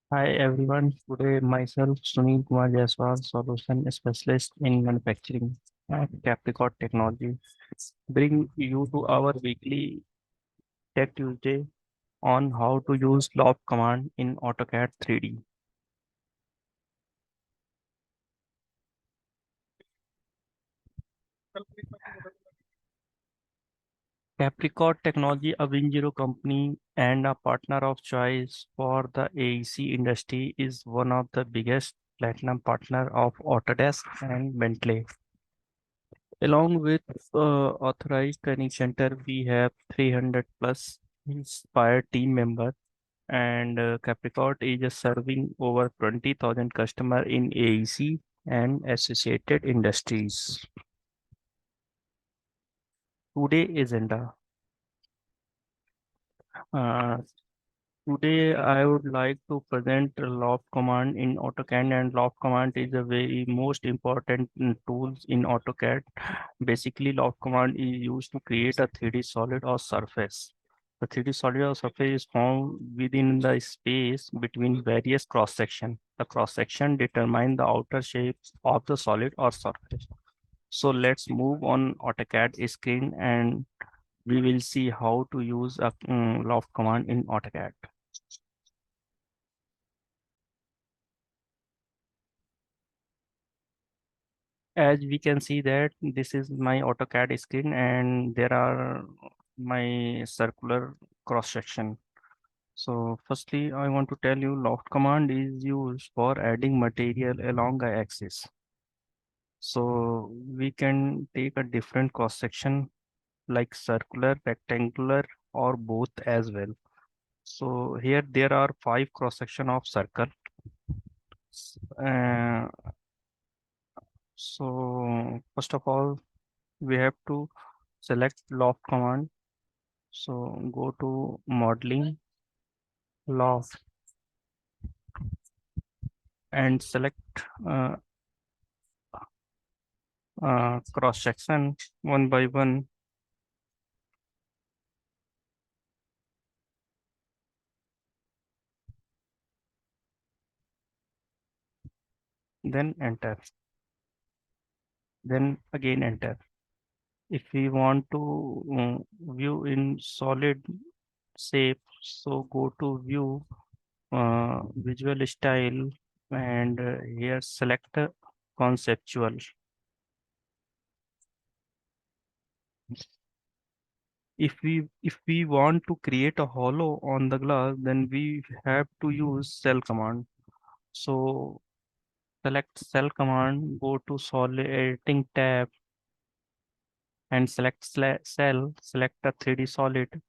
Hi everyone. Today myself Sunil Kumar Jaiswal, solution specialist in manufacturing at Capricorn Technology, bring you to our weekly Tech Tuesday on how to use Loft command in AutoCAD 3D. Capricorn Technology, a Win Zero company and a partner of choice for the AEC industry, is one of the biggest platinum partner of Autodesk and Bentley. Along with authorized training center, we have 300 plus inspired team members, and Capricorn is just serving over 20,000 customer in AEC and associated industries. Today agenda. Uh, Today, I would like to present Loft command in AutoCAD, and Loft command is a very most important tools in AutoCAD. Basically, Loft command is used to create a 3D solid or surface. The 3D solid or surface is found within the space between various cross section. The cross section determine the outer shape of the solid or surface. So let's move on AutoCAD screen and we will see how to use a Loft command in AutoCAD. As we can see that this is my AutoCAD screen and there are my circular cross section. So firstly, I want to tell you loft command is used for adding material along a axis. So we can take a different cross section like circular, rectangular or both as well. So here there are five cross section of circle. Uh, so first of all, we have to select loft command. So go to modeling, loft, and select uh, cross section one by one, then enter, then again enter. If we want to view in solid shape, so go to view, visual style, and here select conceptual. If we want to create a hollow on the glass, then we have to use cell command. So select cell command, go to solid editing tab and select cell, select a 3D solid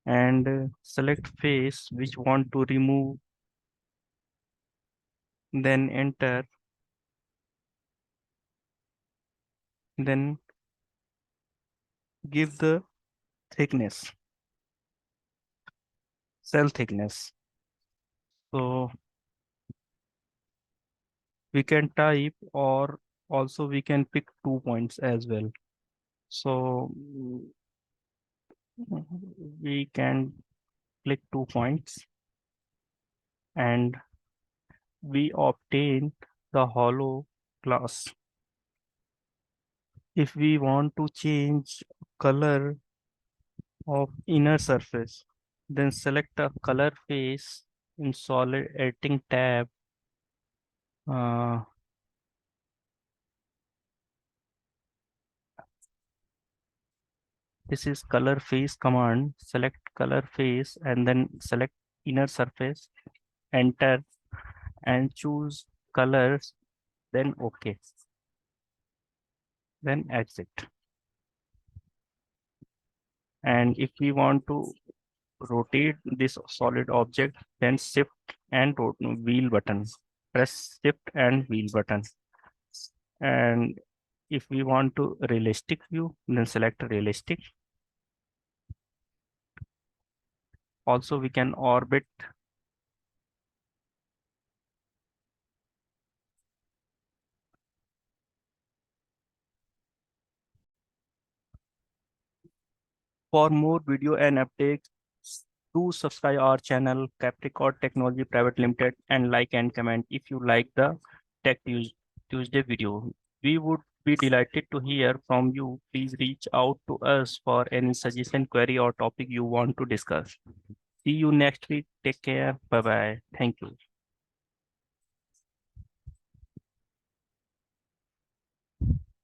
and select face which want to remove, then enter, then give the thickness, cell thickness. So we can type or also we can pick 2 points as well. So we can click 2 points and we obtain the hollow glass. If we want to change color of inner surface, then select a color face in solid editing tab. Uh, this is color face command. Select color face and then select inner surface, enter and choose colors, then OK, then exit. And if we want to rotate this solid object, then shift and wheel button. Press shift and wheel button. And if we want to realistic view, then select realistic. Also, we can orbit. For more video and updates, Do subscribe our channel Capricorn Technology Private Limited and like and comment if you like the Tuesday video. We would be delighted to hear from you. Please reach out to us for any suggestion, query, or topic you want to discuss. See you next week. Take care. Bye bye. Thank you.